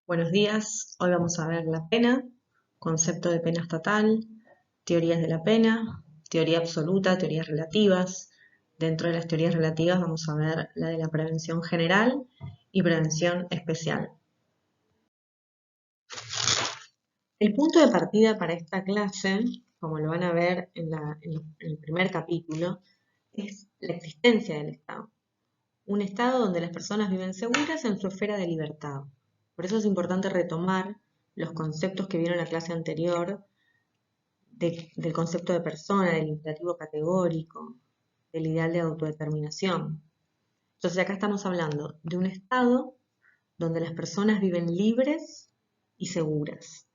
Buenos días, hoy vamos a ver la pena, concepto de pena estatal, teorías de la pena, teoría absoluta, teorías relativas. Dentro de las teorías relativas vamos a ver la de la prevención general y prevención especial. El punto de partida para esta clase, como lo van a ver en el primer capítulo, es la existencia del Estado. Un Estado donde las personas viven seguras en su esfera de libertad. Por eso es importante retomar los conceptos que vieron en la clase anterior del concepto de persona, del imperativo categórico, del ideal de autodeterminación. Entonces acá estamos hablando de un Estado donde las personas viven libres y seguras.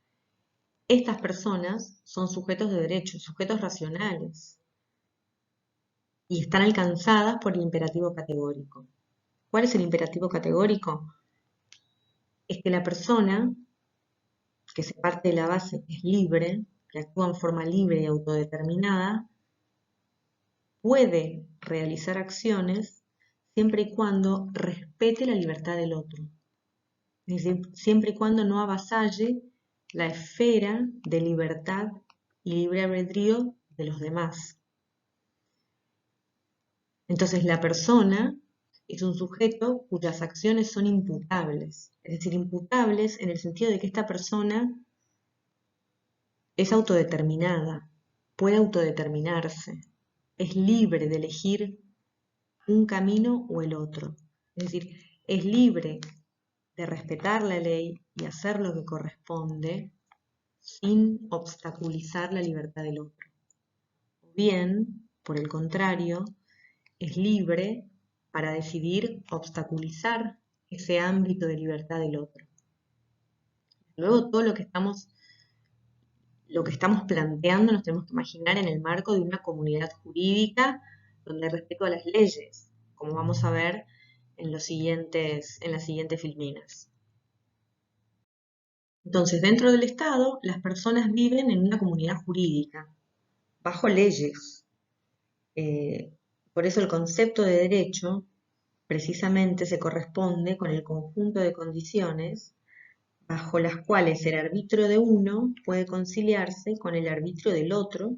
Estas personas son sujetos de derecho, sujetos racionales, y están alcanzadas por el imperativo categórico. ¿Cuál es el imperativo categórico? Es que la persona que se parte de la base es libre, que actúa en forma libre y autodeterminada, puede realizar acciones siempre y cuando respete la libertad del otro. Es decir, siempre y cuando no avasalle la esfera de libertad y libre albedrío de los demás. Entonces, la persona es un sujeto cuyas acciones son imputables. Es decir, imputables en el sentido de que esta persona es autodeterminada, puede autodeterminarse, es libre de elegir un camino o el otro. Es decir, es libre de respetar la ley y hacer lo que corresponde sin obstaculizar la libertad del otro. O bien, por el contrario, es libre para decidir obstaculizar ese ámbito de libertad del otro. Luego, todo lo que estamos planteando nos tenemos que imaginar en el marco de una comunidad jurídica donde hay respeto a las leyes, como vamos a ver en las siguientes filminas. Entonces, dentro del Estado, las personas viven en una comunidad jurídica, bajo leyes. Por eso el concepto de derecho precisamente se corresponde con el conjunto de condiciones bajo las cuales el arbitrio de uno puede conciliarse con el arbitrio del otro,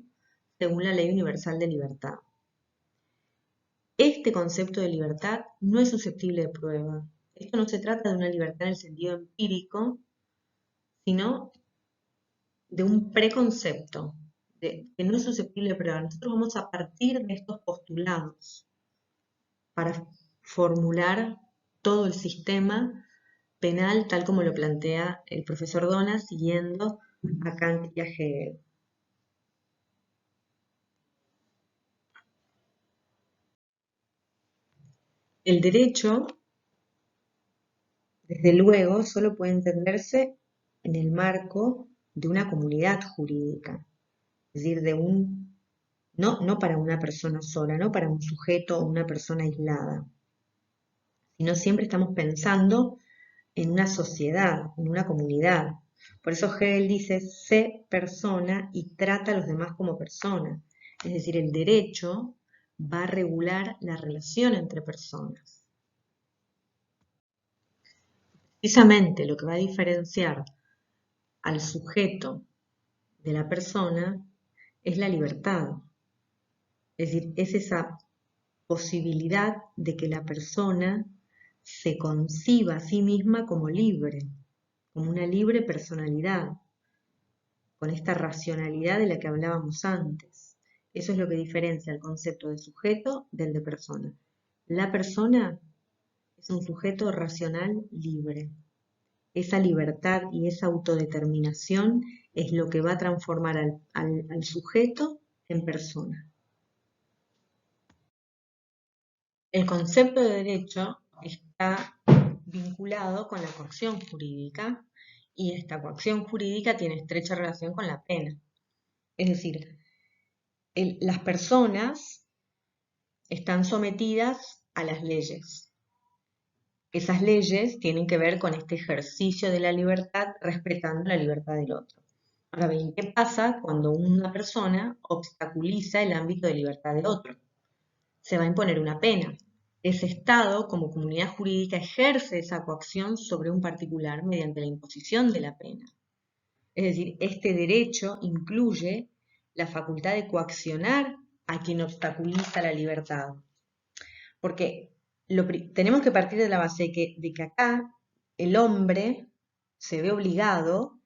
según la Ley Universal de Libertad. Este concepto de libertad no es susceptible de prueba. Esto no se trata de una libertad en el sentido empírico, sino de un preconcepto, que no es susceptible de prueba. Nosotros vamos a partir de estos postulados para formular todo el sistema penal tal como lo plantea el profesor Dona, siguiendo a Kant y a Hegel. El derecho, desde luego, solo puede entenderse en el marco de una comunidad jurídica, es decir, no para una persona sola, no para un sujeto o una persona aislada, sino siempre estamos pensando en una sociedad, en una comunidad. Por eso Hegel dice, sé persona y trata a los demás como persona. Es decir, el derecho va a regular la relación entre personas. Precisamente lo que va a diferenciar al sujeto de la persona es la libertad. Es decir, es esa posibilidad de que la persona se conciba a sí misma como libre, como una libre personalidad, con esta racionalidad de la que hablábamos antes. Eso es lo que diferencia el concepto de sujeto del de persona. La persona es un sujeto racional libre. Esa libertad y esa autodeterminación es lo que va a transformar al sujeto en persona. El concepto de derecho está vinculado con la coacción jurídica y esta coacción jurídica tiene estrecha relación con la pena. Es decir, las personas están sometidas a las leyes. Esas leyes tienen que ver con este ejercicio de la libertad respetando la libertad del otro. Ahora bien, ¿qué pasa cuando una persona obstaculiza el ámbito de libertad de otro? Se va a imponer una pena. ese Estado, como comunidad jurídica, ejerce esa coacción sobre un particular mediante la imposición de la pena. Es decir, este derecho incluye la facultad de coaccionar a quien obstaculiza la libertad. Porque tenemos que partir de la base de que acá el hombre se ve obligado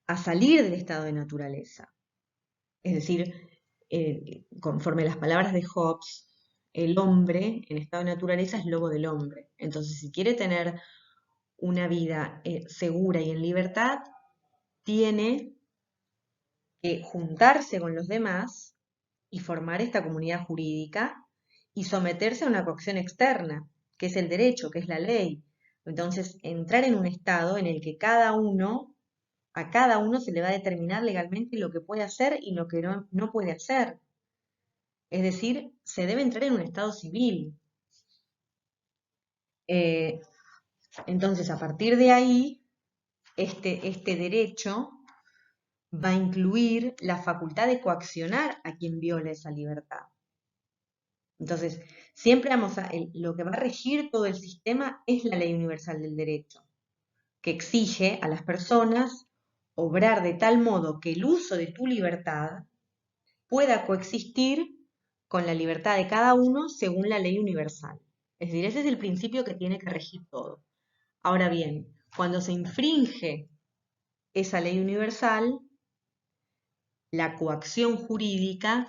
a salir del estado de naturaleza. Es decir, conforme las palabras de Hobbes, el hombre en estado de naturaleza es lobo del hombre. Entonces, si quiere tener una vida segura y en libertad, tiene que juntarse con los demás y formar esta comunidad jurídica y someterse a una coacción externa, que es el derecho, que es la ley. Entonces, entrar en un estado en el que a cada uno se le va a determinar legalmente lo que puede hacer y lo que no puede hacer. Es decir, se debe entrar en un estado civil. Entonces, a partir de ahí, este derecho va a incluir la facultad de coaccionar a quien viola esa libertad. Entonces, siempre lo que va a regir todo el sistema es la ley universal del derecho, que exige a las personas obrar de tal modo que el uso de tu libertad pueda coexistir con la libertad de cada uno según la ley universal. Es decir, ese es el principio que tiene que regir todo. Ahora bien, cuando se infringe esa ley universal, la coacción jurídica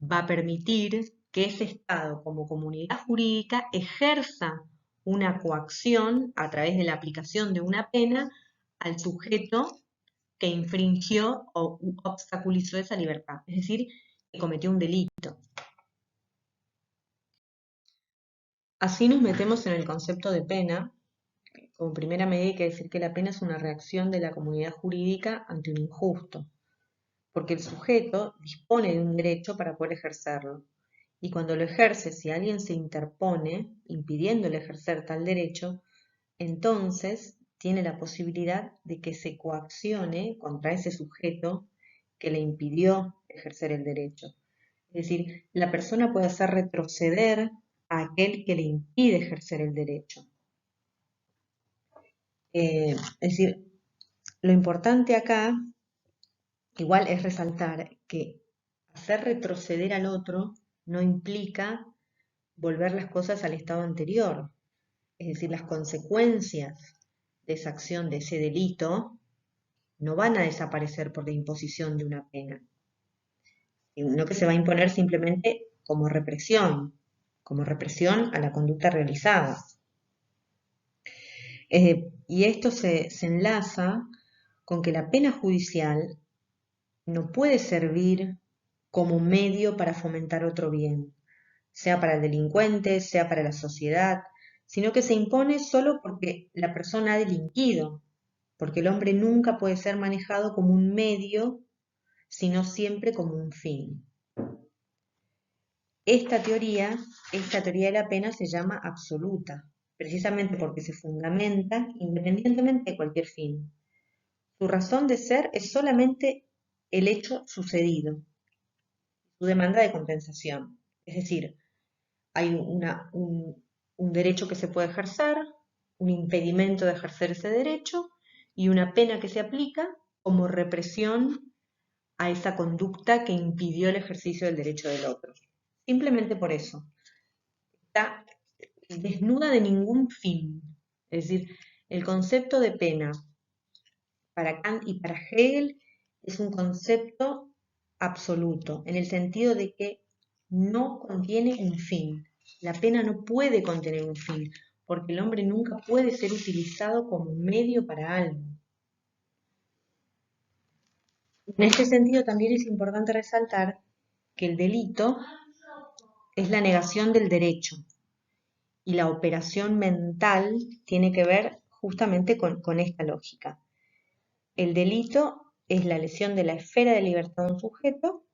va a permitir que ese Estado, como comunidad jurídica, ejerza una coacción a través de la aplicación de una pena al sujeto que infringió o obstaculizó esa libertad, es decir, que cometió un delito. Así nos metemos en el concepto de pena. Como primera medida hay que decir que la pena es una reacción de la comunidad jurídica ante un injusto, porque el sujeto dispone de un derecho para poder ejercerlo. Y cuando lo ejerce, si alguien se interpone impidiéndole ejercer tal derecho, entonces tiene la posibilidad de que se coaccione contra ese sujeto que le impidió ejercer el derecho. Es decir, la persona puede hacer retroceder a aquel que le impide ejercer el derecho. Es decir, lo importante acá, igual, es resaltar que hacer retroceder al otro no implica volver las cosas al estado anterior. Es decir, las consecuencias de esa acción, de ese delito, no van a desaparecer por la imposición de una pena, sino que se va a imponer simplemente como represión a la conducta realizada. Y esto se enlaza con que la pena judicial no puede servir como medio para fomentar otro bien, sea para el delincuente, sea para la sociedad, sino que se impone solo porque la persona ha delinquido, porque el hombre nunca puede ser manejado como un medio, sino siempre como un fin. Esta teoría de la pena se llama absoluta, precisamente porque se fundamenta independientemente de cualquier fin. Su razón de ser es solamente el hecho sucedido, su demanda de compensación. Es decir, hay un derecho que se puede ejercer, un impedimento de ejercer ese derecho y una pena que se aplica como represión a esa conducta que impidió el ejercicio del derecho del otro. Simplemente por eso. Está desnuda de ningún fin. Es decir, el concepto de pena para Kant y para Hegel es un concepto absoluto, en el sentido de que no contiene un fin. La pena no puede contener un fin, porque el hombre nunca puede ser utilizado como medio para algo. En este sentido también es importante resaltar que el delito es la negación del derecho y la operación mental tiene que ver justamente con esta lógica. El delito es la lesión de la esfera de libertad de un sujeto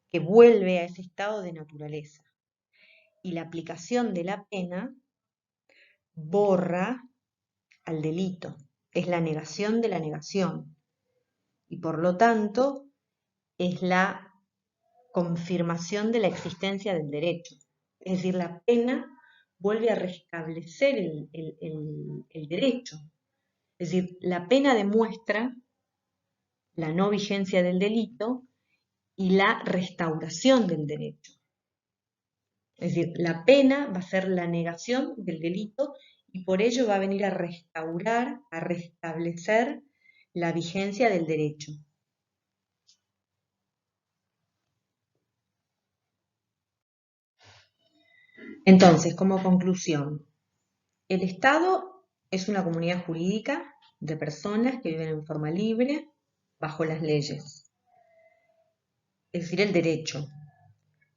que vuelve a ese estado de naturaleza. Y la aplicación de la pena borra al delito, es la negación de la negación. Y por lo tanto es la confirmación de la existencia del derecho. Es decir, la pena vuelve a restablecer el derecho. Es decir, la pena demuestra la no vigencia del delito y la restauración del derecho. Es decir, la pena va a ser la negación del delito y por ello va a venir a restaurar, a restablecer la vigencia del derecho. Entonces, como conclusión, el Estado es una comunidad jurídica de personas que viven en forma libre bajo las leyes, es decir, el derecho.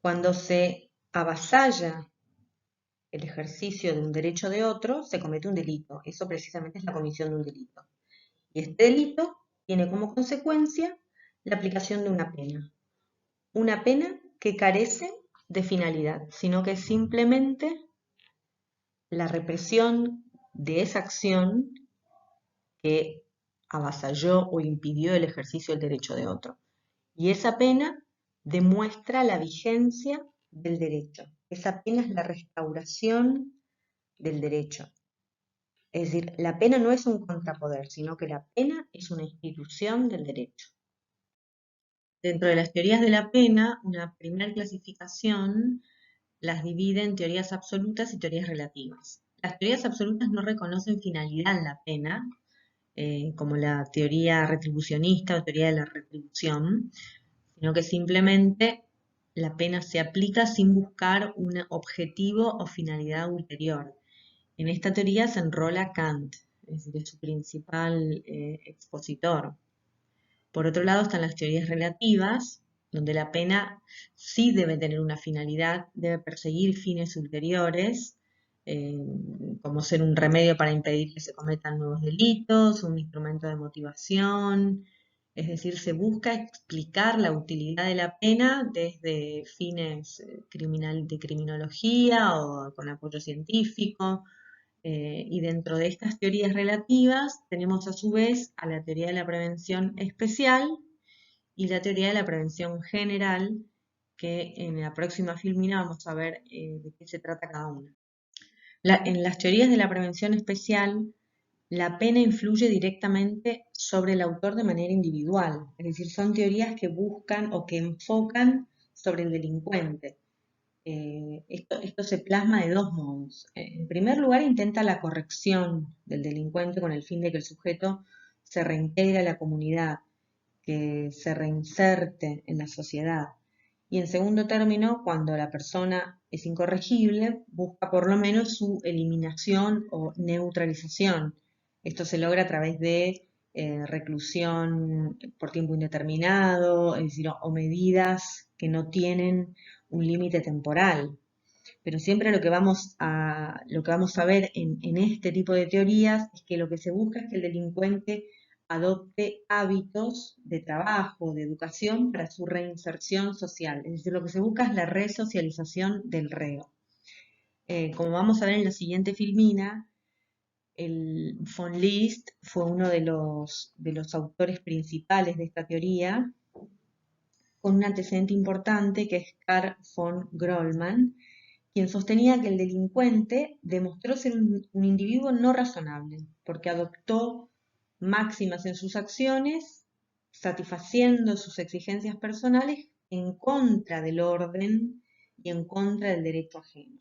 Cuando se avasalla el ejercicio de un derecho de otro, se comete un delito. Eso precisamente es la comisión de un delito. Y este delito tiene como consecuencia la aplicación de una pena. Una pena que carece de finalidad, sino que es simplemente la represión de esa acción que avasalló o impidió el ejercicio del derecho de otro. Y esa pena demuestra la vigencia del derecho. Esa pena es la restauración del derecho. Es decir, la pena no es un contrapoder, sino que la pena es una institución del derecho. Dentro de las teorías de la pena, una primera clasificación las divide en teorías absolutas y teorías relativas. Las teorías absolutas no reconocen finalidad en la pena, como la teoría retribucionista o teoría de la retribución, sino que simplemente la pena se aplica sin buscar un objetivo o finalidad ulterior. En esta teoría se enrola Kant, es decir, es su principal expositor. Por otro lado están las teorías relativas, donde la pena sí debe tener una finalidad, debe perseguir fines ulteriores, eh, como ser un remedio para impedir que se cometan nuevos delitos, un instrumento de motivación, es decir, se busca explicar la utilidad de la pena desde fines de criminología o con apoyo científico. Y dentro de estas teorías relativas tenemos a su vez a la teoría de la prevención especial y la teoría de la prevención general, que en la próxima filmina vamos a ver de qué se trata cada una. En las teorías de la prevención especial, la pena influye directamente sobre el autor de manera individual, es decir, son teorías que buscan o que enfocan sobre el delincuente. Esto se plasma de dos modos. En primer lugar, intenta la corrección del delincuente con el fin de que el sujeto se reintegre a la comunidad, que se reinserte en la sociedad. Y en segundo término, cuando la persona es incorregible, busca por lo menos su eliminación o neutralización. Esto se logra a través de reclusión por tiempo indeterminado, es decir, o medidas que no tienen un límite temporal. Pero siempre lo que vamos a ver en este tipo de teorías es que lo que se busca es que el delincuente adopte hábitos de trabajo, de educación para su reinserción social. Es decir, lo que se busca es la resocialización del reo. Como vamos a ver en la siguiente filmina, el von List fue uno de los autores principales de esta teoría, con un antecedente importante que es Karl von Grollmann, quien sostenía que el delincuente demostró ser un individuo no razonable, porque adoptó máximas en sus acciones, satisfaciendo sus exigencias personales en contra del orden y en contra del derecho ajeno.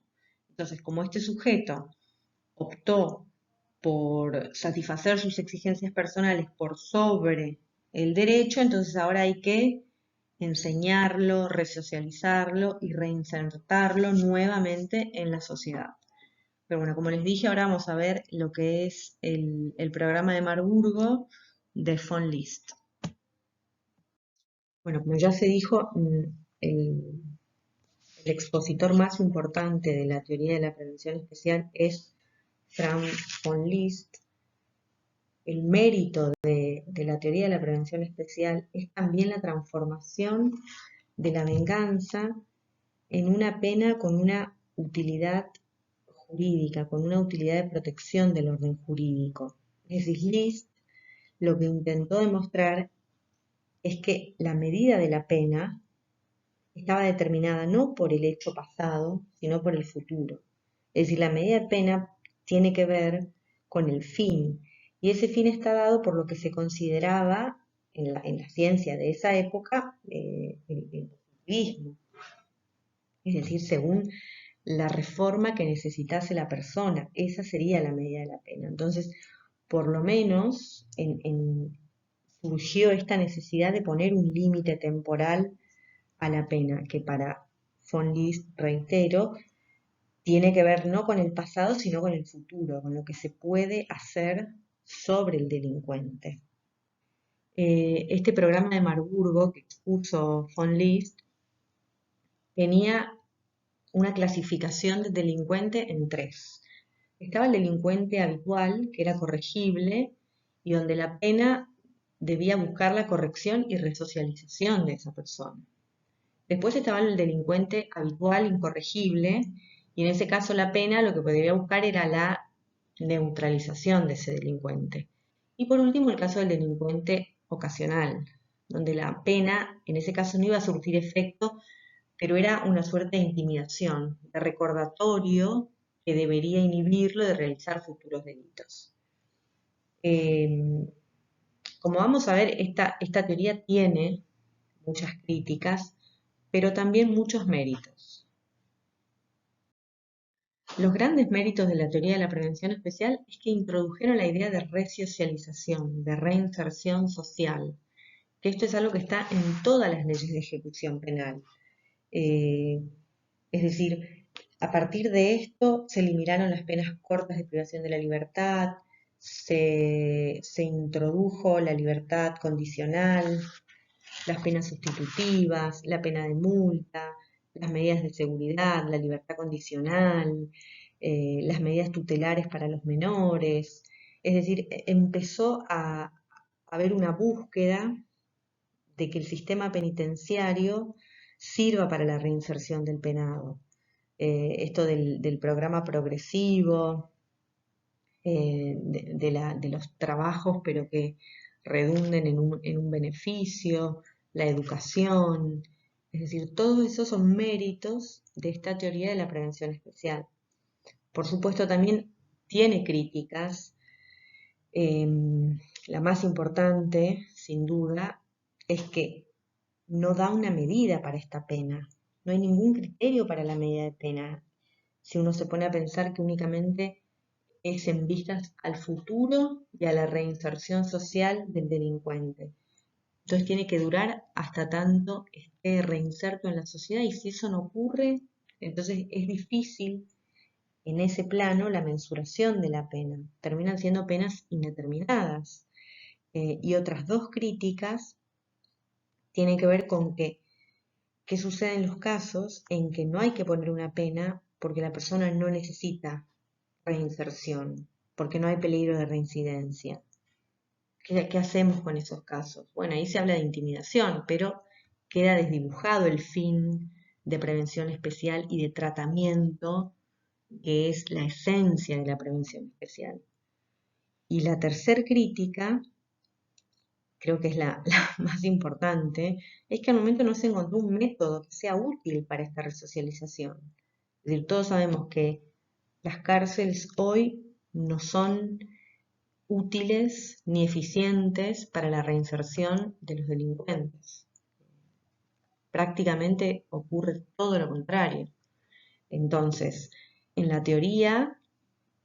Entonces, como este sujeto optó por satisfacer sus exigencias personales por sobre el derecho, entonces ahora hay que enseñarlo, resocializarlo y reinsertarlo nuevamente en la sociedad. Pero bueno, como les dije, ahora vamos a ver lo que es el programa de Marburgo de von List. Bueno, como ya se dijo, el expositor más importante de la teoría de la prevención especial es Franz von List. El mérito de la teoría de la prevención especial es también la transformación de la venganza en una pena con una utilidad jurídica, con una utilidad de protección del orden jurídico. Es decir, List lo que intentó demostrar es que la medida de la pena estaba determinada no por el hecho pasado, sino por el futuro. Es decir, la medida de pena tiene que ver con el fin, y ese fin está dado por lo que se consideraba en la ciencia de esa época el positivismo, es decir, según la reforma que necesitase la persona, esa sería la medida de la pena. Entonces, por lo menos surgió esta necesidad de poner un límite temporal a la pena, que para von List, reitero, tiene que ver no con el pasado, sino con el futuro, con lo que se puede hacer sobre el delincuente. Este programa de Marburgo que expuso von List tenía una clasificación de delincuente en tres. Estaba el delincuente habitual, que era corregible, y donde la pena debía buscar la corrección y resocialización de esa persona. Después estaba el delincuente habitual, incorregible, y en ese caso la pena lo que podría buscar era la neutralización de ese delincuente. Y por último, el caso del delincuente ocasional, donde la pena en ese caso no iba a surtir efecto, pero era una suerte de intimidación, de recordatorio que debería inhibirlo de realizar futuros delitos. Como vamos a ver, esta teoría tiene muchas críticas, pero también muchos méritos. Los grandes méritos de la teoría de la prevención especial es que introdujeron la idea de resocialización, de reinserción social, que esto es algo que está en todas las leyes de ejecución penal. Es decir, a partir de esto se eliminaron las penas cortas de privación de la libertad, se introdujo la libertad condicional, las penas sustitutivas, la pena de multa, las medidas de seguridad, la libertad condicional, las medidas tutelares para los menores. Es decir, empezó a haber una búsqueda de que el sistema penitenciario sirva para la reinserción del penado. Esto del programa progresivo, de los trabajos, pero que redunden en un beneficio, la educación, es decir, todos esos son méritos de esta teoría de la prevención especial. Por supuesto, también tiene críticas. La más importante, sin duda, es que no da una medida para esta pena. No hay ningún criterio para la medida de pena. Si uno se pone a pensar que únicamente es en vistas al futuro y a la reinserción social del delincuente. Entonces tiene que durar hasta tanto esté reinserto en la sociedad, y si eso no ocurre, entonces es difícil en ese plano la mensuración de la pena. Terminan siendo penas indeterminadas. Y otras dos críticas tienen que ver con qué sucede en los casos en que no hay que poner una pena porque la persona no necesita reinserción, porque no hay peligro de reincidencia. ¿Qué hacemos con esos casos? Bueno, ahí se habla de intimidación, pero queda desdibujado el fin de prevención especial y de tratamiento, que es la esencia de la prevención especial. Y la tercer crítica, creo que es la más importante, es que al momento no se encontró un método que sea útil para esta resocialización. Es decir, todos sabemos que las cárceles hoy no son útiles ni eficientes para la reinserción de los delincuentes. Prácticamente ocurre todo lo contrario. Entonces, en la teoría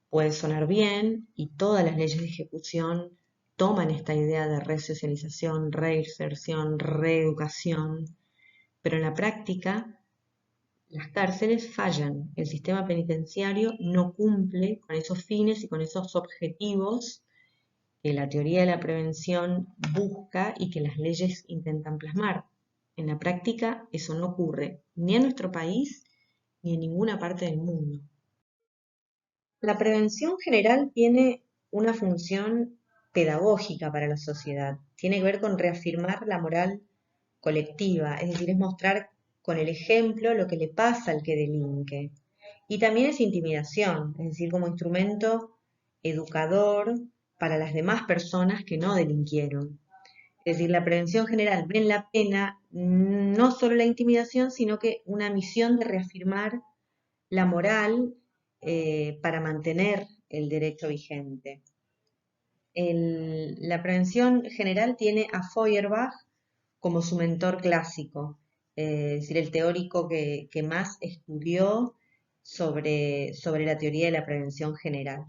puede sonar bien y todas las leyes de ejecución toman esta idea de resocialización, reinserción, reeducación, pero en la práctica las cárceles fallan, el sistema penitenciario no cumple con esos fines y con esos objetivos que la teoría de la prevención busca y que las leyes intentan plasmar. En la práctica eso no ocurre ni en nuestro país ni en ninguna parte del mundo. La prevención general tiene una función pedagógica para la sociedad. Tiene que ver con reafirmar la moral colectiva, es decir, es mostrar con el ejemplo lo que le pasa al que delinque. Y también es intimidación, es decir, como instrumento educador para las demás personas que no delinquieron. Es decir, la prevención general ve en la pena no solo la intimidación, sino que una misión de reafirmar la moral para mantener el derecho vigente. La prevención general tiene a Feuerbach como su mentor clásico, es decir, el teórico que más estudió sobre la teoría de la prevención general.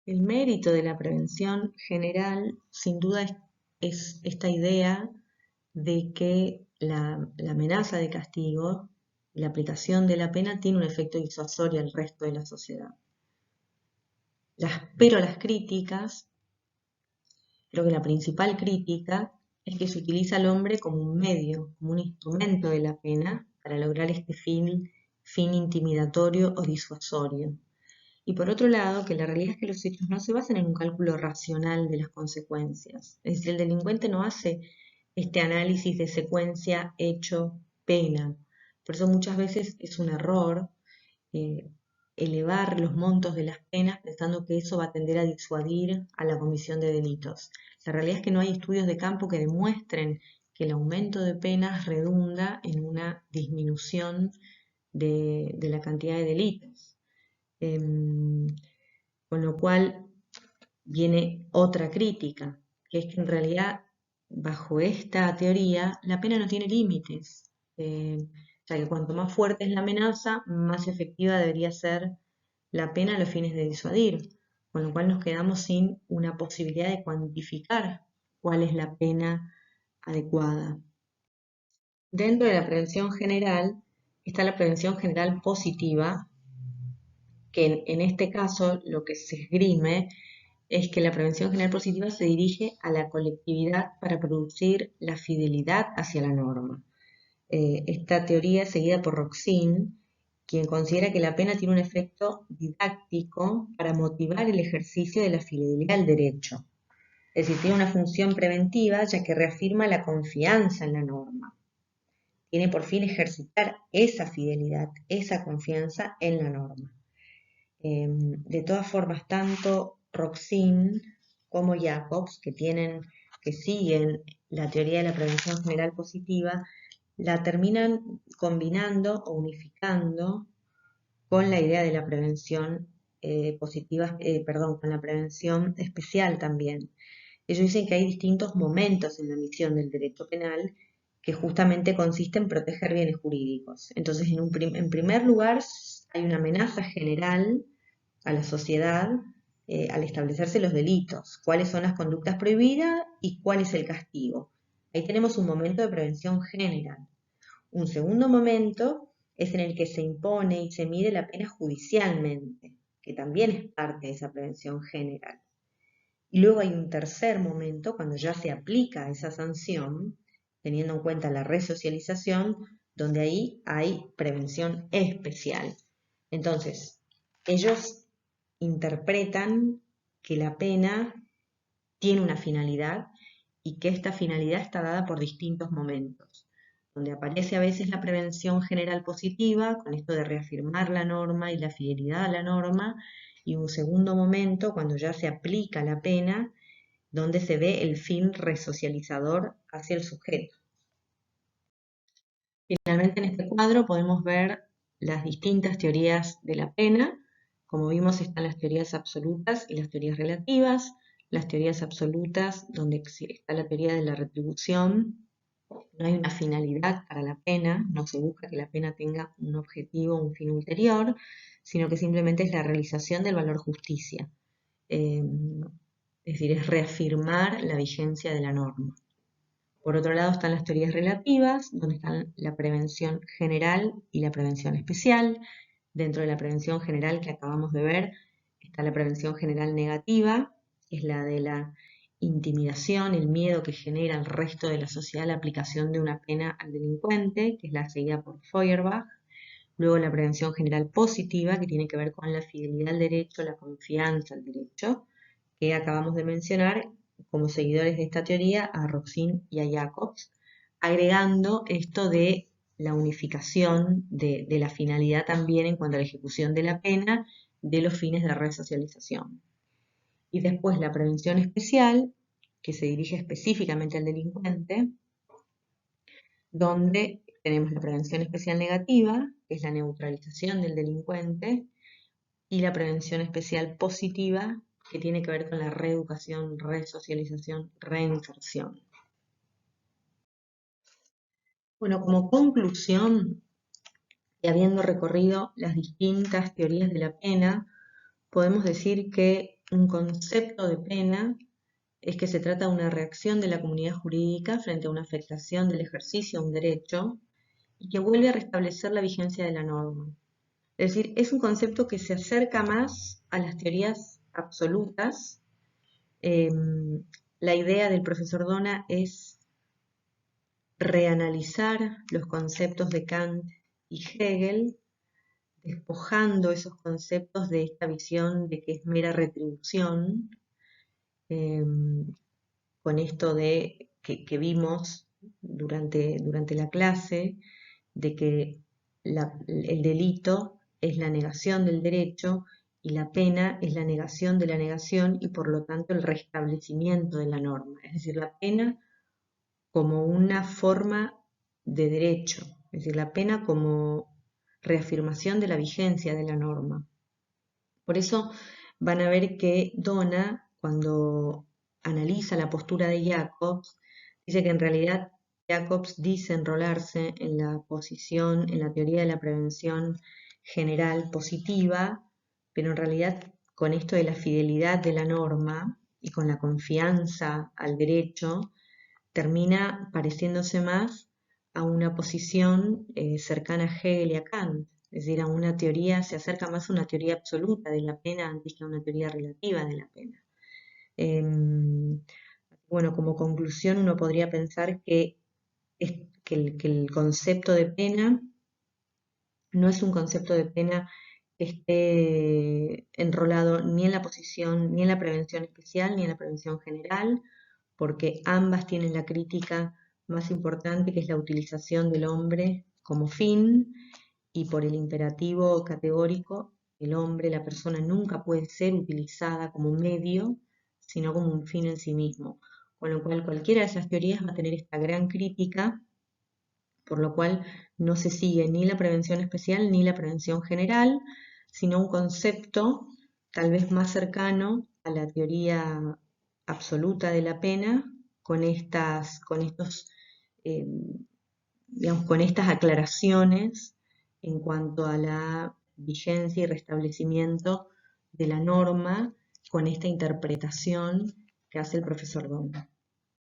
El mérito de la prevención general, sin duda, es esta idea de que la amenaza de castigo, la aplicación de la pena, tiene un efecto disuasorio al resto de la sociedad. Pero las críticas, creo que la principal crítica es que se utiliza al hombre como un medio, como un instrumento de la pena para lograr este fin intimidatorio o disuasorio. Y por otro lado, que la realidad es que los hechos no se basan en un cálculo racional de las consecuencias. Es decir, el delincuente no hace este análisis de secuencia hecho-pena. Por eso muchas veces es un error eh, elevar los montos de las penas pensando que eso va a tender a disuadir a la comisión de delitos. La realidad es que no hay estudios de campo que demuestren que el aumento de penas redunda en una disminución de la cantidad de delitos. Con lo cual viene otra crítica, que es que en realidad bajo esta teoría la pena no tiene límites. O sea que cuanto más fuerte es la amenaza, más efectiva debería ser la pena a los fines de disuadir, con lo cual nos quedamos sin una posibilidad de cuantificar cuál es la pena adecuada. Dentro de la prevención general está la prevención general positiva, que en este caso lo que se esgrime es que la prevención general positiva se dirige a la colectividad para producir la fidelidad hacia la norma. Esta teoría es seguida por Roxin, quien considera que la pena tiene un efecto didáctico para motivar el ejercicio de la fidelidad al derecho. Es decir, tiene una función preventiva ya que reafirma la confianza en la norma. Tiene por fin ejercitar esa fidelidad, esa confianza en la norma. De todas formas, tanto Roxin como Jacobs, que siguen la teoría de la prevención general positiva, la terminan combinando o unificando con la idea de la prevención positiva, con la prevención especial también. Ellos dicen que hay distintos momentos en la misión del derecho penal que justamente consiste en proteger bienes jurídicos. Entonces, en primer lugar, hay una amenaza general a la sociedad al establecerse los delitos, cuáles son las conductas prohibidas y cuál es el castigo. Ahí tenemos un momento de prevención general. Un segundo momento es en el que se impone y se mide la pena judicialmente, que también es parte de esa prevención general. Y luego hay un tercer momento, cuando ya se aplica esa sanción, teniendo en cuenta la resocialización, donde ahí hay prevención especial. Entonces, ellos interpretan que la pena tiene una finalidad y que esta finalidad está dada por distintos momentos, donde aparece a veces la prevención general positiva, con esto de reafirmar la norma y la fidelidad a la norma, y un segundo momento, cuando ya se aplica la pena, donde se ve el fin resocializador hacia el sujeto. Finalmente, en este cuadro podemos ver las distintas teorías de la pena. Como vimos, están las teorías absolutas y las teorías relativas. Las teorías absolutas, donde está la teoría de la retribución, no hay una finalidad para la pena, no se busca que la pena tenga un objetivo, un fin ulterior, sino que simplemente es la realización del valor justicia. Es decir, es reafirmar la vigencia de la norma. Por otro lado están las teorías relativas, donde están la prevención general y la prevención especial. Dentro de la prevención general que acabamos de ver está la prevención general negativa, que es la de la intimidación, el miedo que genera al resto de la sociedad la aplicación de una pena al delincuente, que es la seguida por Feuerbach. Luego la prevención general positiva, que tiene que ver con la fidelidad al derecho, la confianza al derecho, que acabamos de mencionar como seguidores de esta teoría a Roxin y a Jacobs, agregando esto de la unificación de la finalidad también en cuanto a la ejecución de la pena de los fines de resocialización. Y después la prevención especial, que se dirige específicamente al delincuente, donde tenemos la prevención especial negativa, que es la neutralización del delincuente, y la prevención especial positiva, que tiene que ver con la reeducación, resocialización, reinserción. Bueno, como conclusión, y habiendo recorrido las distintas teorías de la pena, podemos decir que un concepto de pena es que se trata de una reacción de la comunidad jurídica frente a una afectación del ejercicio de un derecho y que vuelve a restablecer la vigencia de la norma. Es decir, es un concepto que se acerca más a las teorías absolutas. La idea del profesor Dona es reanalizar los conceptos de Kant y Hegel, despojando esos conceptos de esta visión de que es mera retribución, con esto de que vimos durante la clase, de que el delito es la negación del derecho y la pena es la negación de la negación y por lo tanto el restablecimiento de la norma. Es decir, la pena como una forma de derecho, es decir, la pena como reafirmación de la vigencia de la norma. Por eso van a ver que Dona, cuando analiza la postura de Jacobs, dice que en realidad Jacobs dice enrolarse en la posición, en la teoría de la prevención general positiva, pero en realidad con esto de la fidelidad de la norma y con la confianza al derecho, termina pareciéndose más a una posición cercana a Hegel y a Kant, es decir, a una teoría, se acerca más a una teoría absoluta de la pena antes que a una teoría relativa de la pena. Bueno, como conclusión uno podría pensar que el concepto de pena no es un concepto de pena que esté enrolado ni en la posición, ni en la prevención especial, ni en la prevención general, porque ambas tienen la crítica más importante, que es la utilización del hombre como fin, y por el imperativo categórico, el hombre, la persona, nunca puede ser utilizada como medio, sino como un fin en sí mismo. Con lo cual, cualquiera de esas teorías va a tener esta gran crítica, por lo cual no se sigue ni la prevención especial ni la prevención general, sino un concepto tal vez más cercano a la teoría absoluta de la pena, con eh, con estas aclaraciones en cuanto a la vigencia y restablecimiento de la norma, con esta interpretación que hace el profesor Dona.